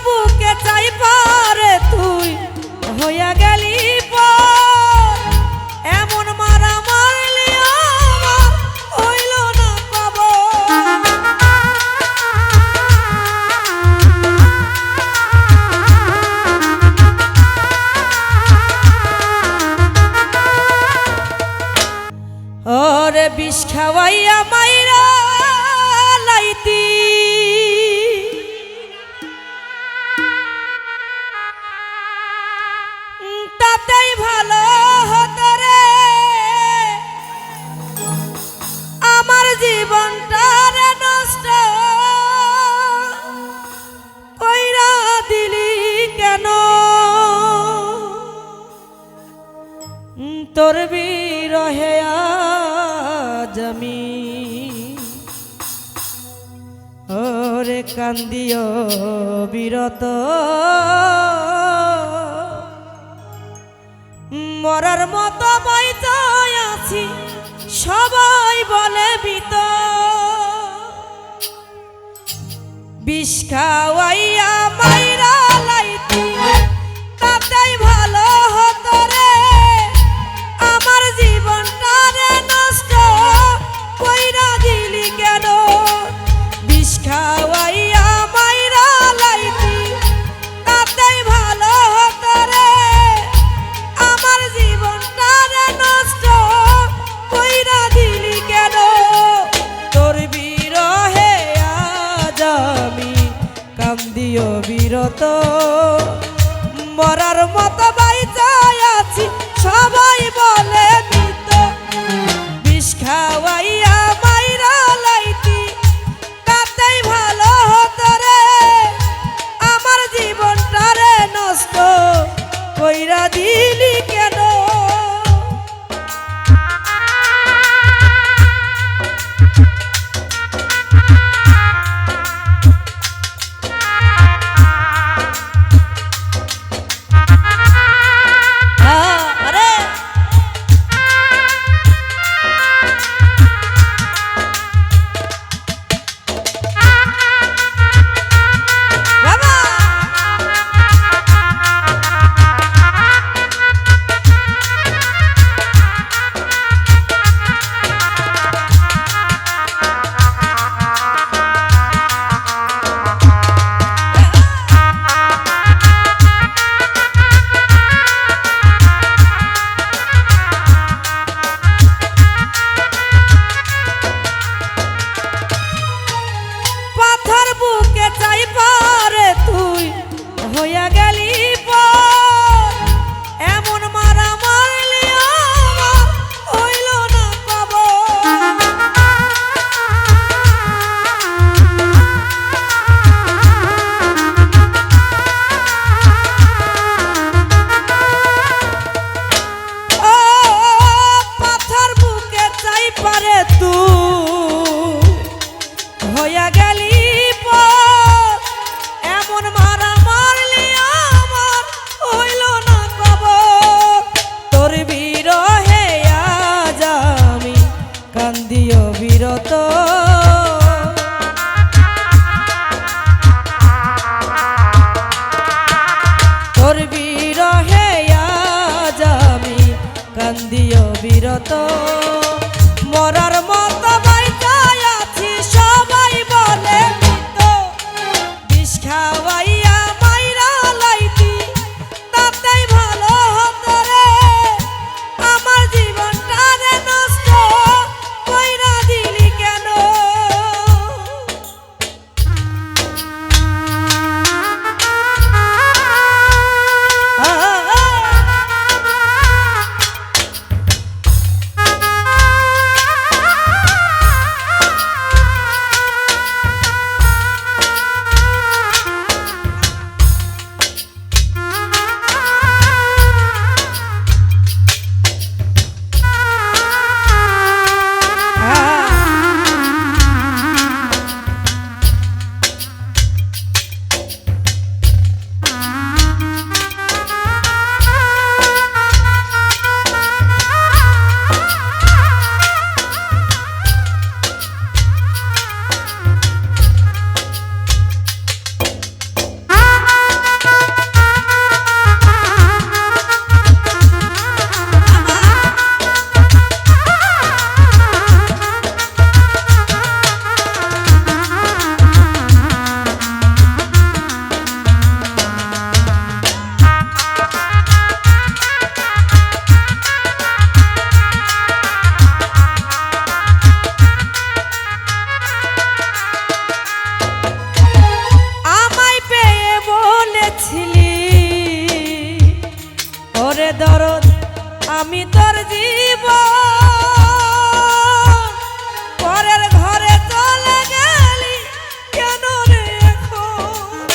বুকে চাই পারে তুই হইয়া গেলি পর এমন মারা মারলি আমার হইল না পাব ওরে বিষ খাওয়াইয়া মাইরা লাইতি তাতেই ভালো হতো রে আমার জীবনটা রে নষ্ট কইরা দিলি কেন তোর বিরহে আজ আমি ওরে কান্দিও বিরত মরার মতো বাইচা আছি সবাই বলে বিত বিষ খাওয়াইয়া মাইরা লাইতি তাতেই ভালো হতো রে আমার জীবনটা রে নষ্ট কইরা দিলি কেন বিষ খাওয়াইয়া মাইরা লাইতি তাতেই ভালো হতো রে আমার জীবনটা রে নষ্ট কইরা দিলি কেন তোর বিরহে আজ আমি কান্দিও বিরত মরার মতো বাইচা আছি সবাই বলে মৃত বিষ খাওয়াইয়া মাইরা লাইতি তাতেই ভালো হতো রে আমার জীবনটা রে নষ্ট কইরা দিলি কেন হইয়া গেলি পর এমন মারা মারলি আমার হইল না পাব ও পাথর বুকে চাই পারে তুই হইয়া গেলি পর এমন মারা বিরত তোর বিরহে আজ আমি কান্দিও বিরত মরার মতো বাইচা আছি সবাই বলে মৃত বিষ খাওয়াইয়া মাইরা লাইতি তাতেই ভালো হতো রে আমার জীবনটা রে নষ্ট কইরা দিলি কেন আমি তোর জীবন পরের ঘরে চলে গেলি কেন রে এখন?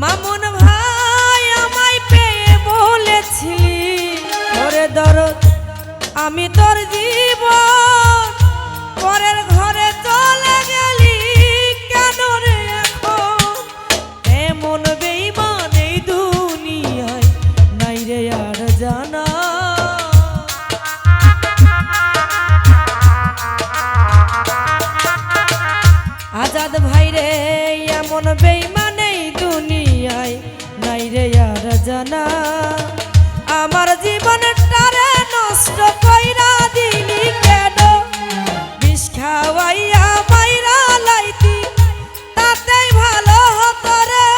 মামুন ভাই আমায় পেয়ে বলেছিলি ওরে দরদ আমি তোর জীবন পরের ঘরে চলে গেলি কেন রে এখন? এমন বেঈমান এই দুনিয়ায় নাই রে আর জানা। আজাদ ভাই রে এমন বেঈমান এই দুনিয়ায় নাই রে আর জানা। আমার জীবনটারে নষ্ট কইরা দিলি কেন? বিষ খাওয়াইয়া মাইরা লাইতি তাতেই ভালো হতো রে।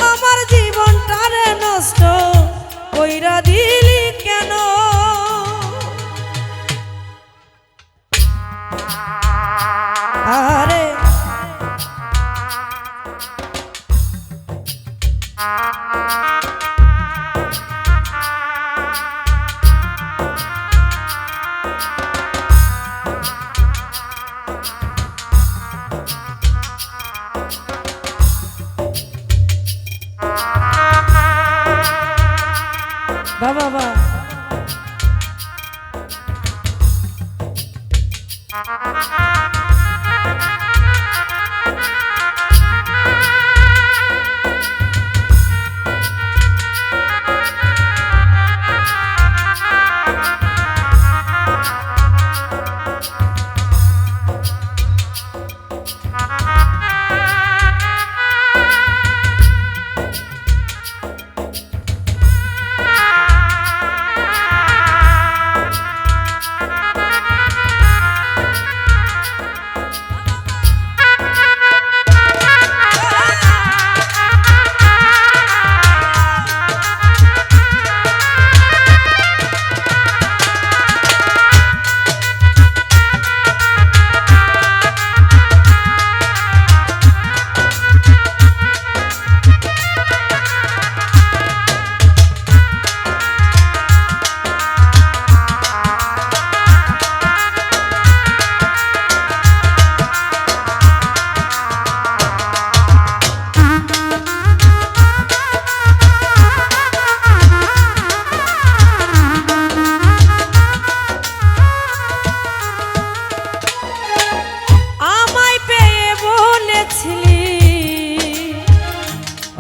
আমার জীবনটারে নষ্ট কইরা দিলি কেন? আরে বাবা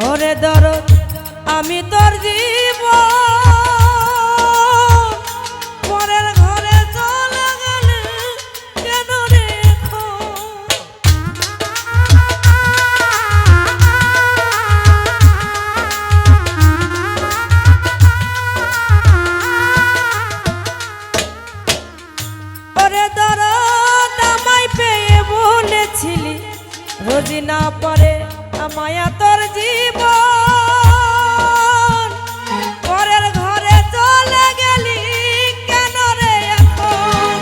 ওরে দরদ আমি তোর জীবন পরের ঘরে চলে গেলে কেন রে এখন? ওরে দরদ আমায় পেয়ে বলেছিলি রোজি না পারে মায়া তোর জীবন পরের ঘরে চলে গেলি কেন রে এখন?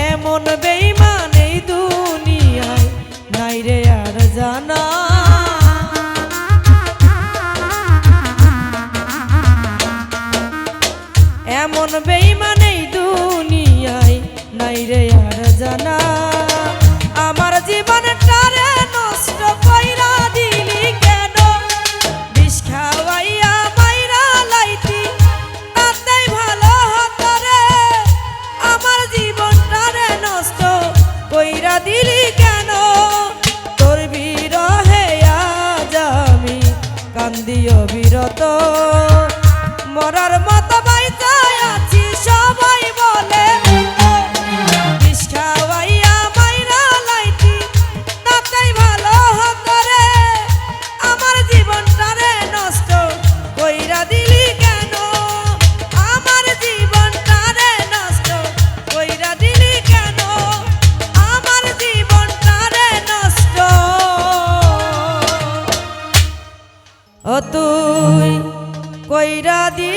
এমন বেঈমান এই দুনিয়ায় নাই রে আর জানা। এমন বেঈমান এই দুনিয়ায় নাই রে আর জানা। আমার জীবনটারে নষ্ট কইরা দিলি কেন? বিষ খাওয়াইয়া মাইরা লাইতি তাতেই ভালো হতো রে। আমার জীবনটারে নষ্ট কইরা দিলি কেন? তোর বিরহে আজ আমি কান্দি অবিরত মরার মতো বাইচা আছি সবাই বলে বিষ খাওয়াইয়া মাইরা লাইতি তাতেই ভালো হতো রে। আমার জীবনটারে নষ্ট কইরা দিলি কেন? আমার জীবনটারে নষ্ট কইরা দিলি কেন? আমার জীবনটারে নষ্ট ও তুই কইরা দিলি।